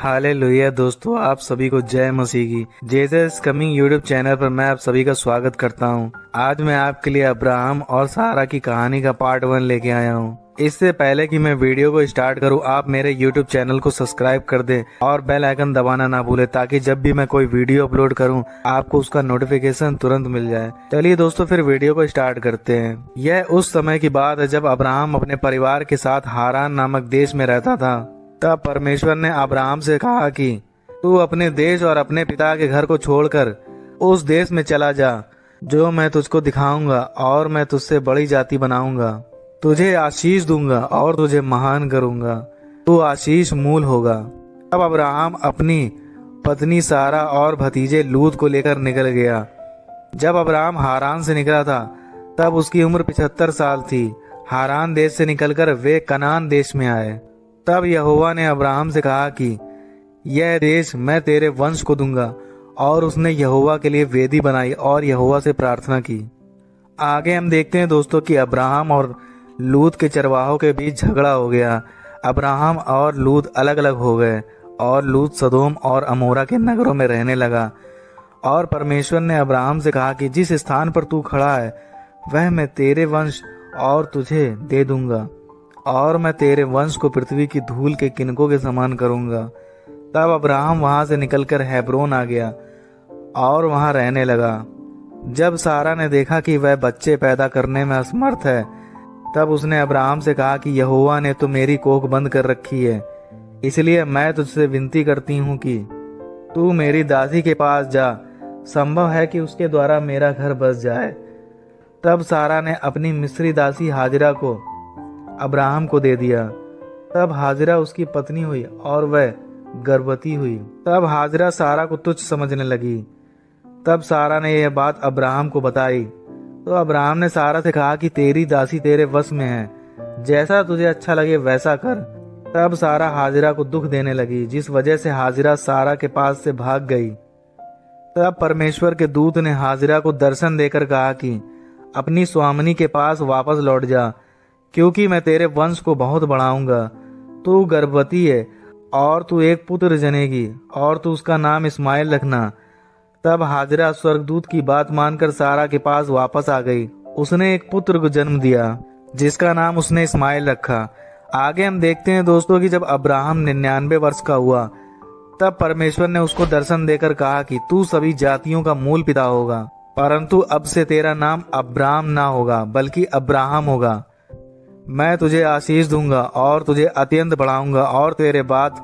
Hallelujah दोस्तों, आप सभी को जय मसीह की। जीसस कमिंग यूट्यूब चैनल पर मैं आप सभी का स्वागत करता हूं। आज मैं आपके लिए अब्राहम और सारा की कहानी का पार्ट 1 लेके आया हूं। इससे पहले कि मैं वीडियो को स्टार्ट करूं, आप मेरे यूट्यूब चैनल को सब्सक्राइब कर दें और बेल आइकन दबाना ना भूलें, ताकि जब भी मैं कोई वीडियो अपलोड करूं आपको उसका नोटिफिकेशन तुरंत मिल जाए। चलिए दोस्तों, फिर वीडियो को स्टार्ट करते हैं। यह उस समय की बात है जब अब्राहम अपने परिवार के साथ हारान नामक देश में रहता था। तब परमेश्वर ने अब्राहम से कहा कि तू अपने देश और अपने पिता के घर को छोड़कर उस देश में चला जा जो मैं तुझको दिखाऊंगा, और मैं तुझसे बड़ी जाति बनाऊंगा। तुझे आशीष दूंगा और तुझे महान करूंगा। तू आशीष मूल होगा। तब अब्राहम अपनी पत्नी सारा और भतीजे लूत को लेकर निकल गया। जब अब्राहम हारान से निकला था तब उसकी उम्र 75 साल थी। हारान देश से निकलकर वे कनान देश में आए। तब यहोवा ने अब्राहम से कहा कि यह देश मैं तेरे वंश को दूंगा, और उसने यहोवा के लिए वेदी बनाई और यहोवा से प्रार्थना की। आगे हम देखते हैं दोस्तों कि अब्राहम और लूत के चरवाहों के बीच झगड़ा हो गया। अब्राहम और लूत अलग अलग हो गए और लूत सदोम और अमोरा के नगरों में रहने लगा। और परमेश्वर ने अब्राहम से कहा कि जिस स्थान पर तू खड़ा है वह मैं तेरे वंश और तुझे दे दूंगा, और मैं तेरे वंश को पृथ्वी की धूल के किनकों के समान करूंगा। तब अब्राहम वहां से निकलकर हेब्रोन आ गया और वहां रहने लगा। जब सारा ने देखा कि वह बच्चे पैदा करने में असमर्थ है, तब उसने अब्राहम से कहा कि यहोवा ने तो मेरी कोख बंद कर रखी है, इसलिए मैं तुझसे विनती करती हूँ कि तू मेरी दासी के पास जा। संभव है कि उसके द्वारा मेरा घर बस जाए। तब सारा ने अपनी मिस्री दासी हाजिरा को अब्राहम को दे दिया। तब हाजिरा उसकी पत्नी हुई और वह गर्भवती हुई। तब हाजिरा सारा को तुच्छ समझने लगी। तब सारा ने यह बात अब्राहम को बताई। तो अब्राहम ने सारा से कहा कि तेरी दासी तेरे वश में है, जैसा तुझे अच्छा लगे वैसा कर। तब सारा हाजिरा को दुख देने लगी, जिस वजह से हाजिरा सारा के पास से भाग गई। तब परमेश्वर के दूत ने हाजिरा को दर्शन देकर कहा कि अपनी स्वामिनी के पास वापस लौट जा, क्योंकि मैं तेरे वंश को बहुत बढ़ाऊंगा। तू गर्भवती है और तू एक पुत्र जनेगी, और तू उसका नाम इस्माइल रखना। तब हाजिरा स्वर्गदूत की बात मानकर सारा के पास वापस आ गई। उसने एक पुत्र को जन्म दिया, जिसका नाम उसने इस्माइल रखा। आगे हम देखते हैं दोस्तों कि जब अब्राहम 99 वर्ष का हुआ, तब परमेश्वर ने उसको दर्शन देकर कहा कि तू सभी जातियों का मूल पिता होगा, परंतु अब से तेरा नाम अब्राम ना होगा बल्कि अब्राहम होगा। मैं तुझे आशीष दूंगा और तुझे अत्यंत बढ़ाऊंगा, और तेरे बाद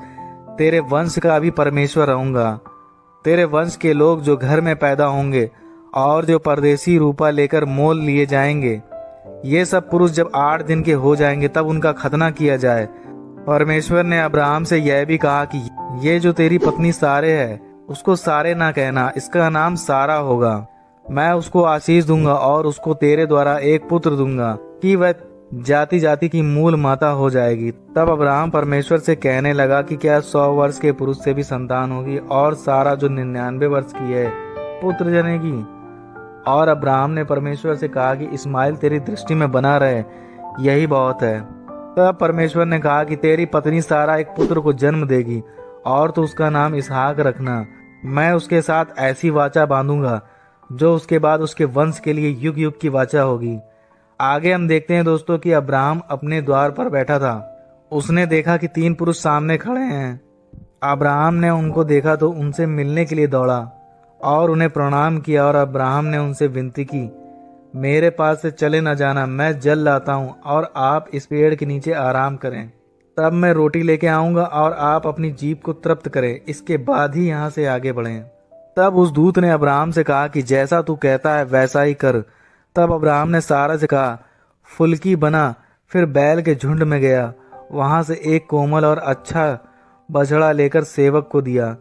तेरे वंश का भी परमेश्वर रहूंगा। तेरे वंश के लोग जो घर में पैदा होंगे और जो परदेसी रूपा लेकर मोल लिए जाएंगे, ये सब पुरुष जब 8 दिन के हो जाएंगे तब उनका खतना किया जाए। परमेश्वर ने अब्राहम से यह भी कहा कि ये जो तेरी पत्नी सारे है उसको सारे ना कहना, इसका नाम सारा होगा। मैं उसको आशीष दूंगा और उसको तेरे द्वारा एक पुत्र दूंगा कि वह जाति जाति की मूल माता हो जाएगी। तब अब्राहम परमेश्वर से कहने लगा कि क्या 100 वर्ष के पुरुष से भी संतान होगी, और सारा जो 99 वर्ष की है पुत्र जनेगी। और अब्राहम ने परमेश्वर से कहा कि इस्माइल तेरी दृष्टि में बना रहे, यही बहुत है। तब परमेश्वर ने कहा कि तेरी पत्नी सारा एक पुत्र को जन्म देगी, और तू उसका नाम इसहाक रखना। मैं उसके साथ ऐसी वाचा बांधूंगा जो उसके बाद उसके वंश के लिए युग युग की वाचा होगी। आगे हम देखते हैं दोस्तों कि अब्राहम अपने द्वार पर बैठा था। उसने देखा कि 3 पुरुष सामने खड़े हैं। अब्राहम ने उनको देखा तो उनसे मिलने के लिए दौड़ा और उन्हें प्रणाम किया। और अब्राहम ने उनसे विनती की, मेरे पास से चले न जाना, मैं जल लाता हूँ और आप इस पेड़ के नीचे आराम करें। तब मैं रोटी लेके आऊंगा और आप अपनी जीभ को तृप्त करें, इसके बाद ही यहाँ से आगे बढ़ें। तब उस दूत ने अब्राहम से कहा कि जैसा तू कहता है वैसा ही कर। तब अब्राहम ने सारा से कहा, फुल्की बना। फिर बैल के झुंड में गया, वहां से एक कोमल और अच्छा बछड़ा लेकर सेवक को दिया।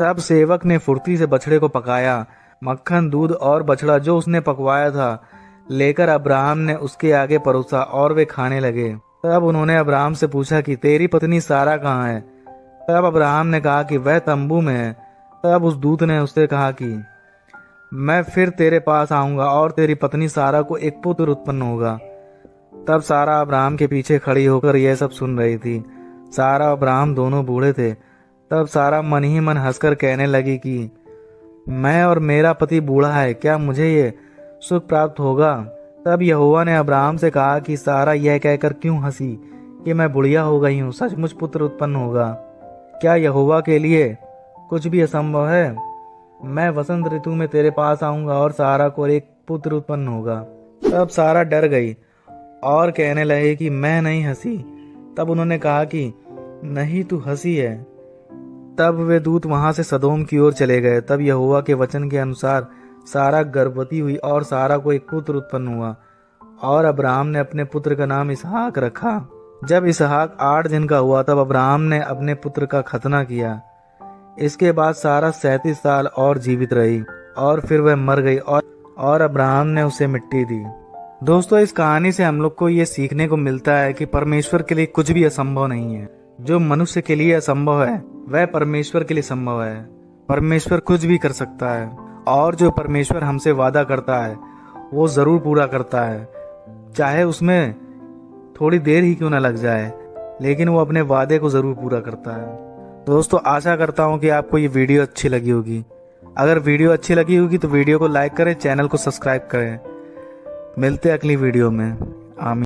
तब सेवक ने फुर्ती से बछड़े को पकाया। मक्खन, दूध और बछड़ा जो उसने पकवाया था लेकर अब्राहम ने उसके आगे परोसा, और वे खाने लगे। तब उन्होंने अब्राहम से पूछा कि तेरी पत्नी सारा कहाँ है? तब अब्राहम ने कहा कि वह तंबू में है। तब उस दूत ने उससे कहा कि मैं फिर तेरे पास आऊंगा और तेरी पत्नी सारा को एक पुत्र उत्पन्न होगा। तब सारा अब्राहम के पीछे खड़ी होकर यह सब सुन रही थी। सारा और अब्राहम दोनों बूढ़े थे। तब सारा मन ही मन हंसकर कहने लगी कि मैं और मेरा पति बूढ़ा है, क्या मुझे ये सुख प्राप्त होगा? तब यहोवा ने अब्राहम से कहा कि सारा यह कहकर क्यों हंसी कि मैं बुढ़िया हो गई हूँ, सचमुच पुत्र उत्पन्न होगा। क्या यहोवा के लिए कुछ भी असंभव है? मैं वसंत ऋतु में तेरे पास आऊंगा और सारा को एक पुत्र उत्पन्न होगा। तब सारा डर गई और कहने लगी कि मैं नहीं हंसी। तब उन्होंने कहा कि नहीं, तू हंसी है। तब वे दूत वहां से सदोम की ओर चले गए। तब यहोवा के वचन के अनुसार सारा गर्भवती हुई और सारा को एक पुत्र उत्पन्न हुआ और अब्राहम ने अपने पुत्र का नाम इसहाक रखा। जब इसहाक 8 दिन का हुआ तब अब्राहम ने अपने पुत्र का खतना किया। इसके बाद सारा 37 साल और जीवित रही और फिर वह मर गई और अब्राहम ने उसे मिट्टी दी। दोस्तों, इस कहानी से हम लोग को ये सीखने को मिलता है कि परमेश्वर के लिए कुछ भी असंभव नहीं है। जो मनुष्य के लिए असंभव है वह परमेश्वर के लिए संभव है। परमेश्वर कुछ भी कर सकता है और जो परमेश्वर हमसे वादा करता है वो जरूर पूरा करता है, चाहे उसमें थोड़ी देर ही क्यों ना लग जाए, लेकिन वो अपने वादे को जरूर पूरा करता है। दोस्तों, आशा करता हूँ कि आपको ये वीडियो अच्छी लगी होगी। अगर वीडियो अच्छी लगी होगी तो वीडियो को लाइक करें, चैनल को सब्सक्राइब करें। मिलते हैं अगली वीडियो में। आमीन।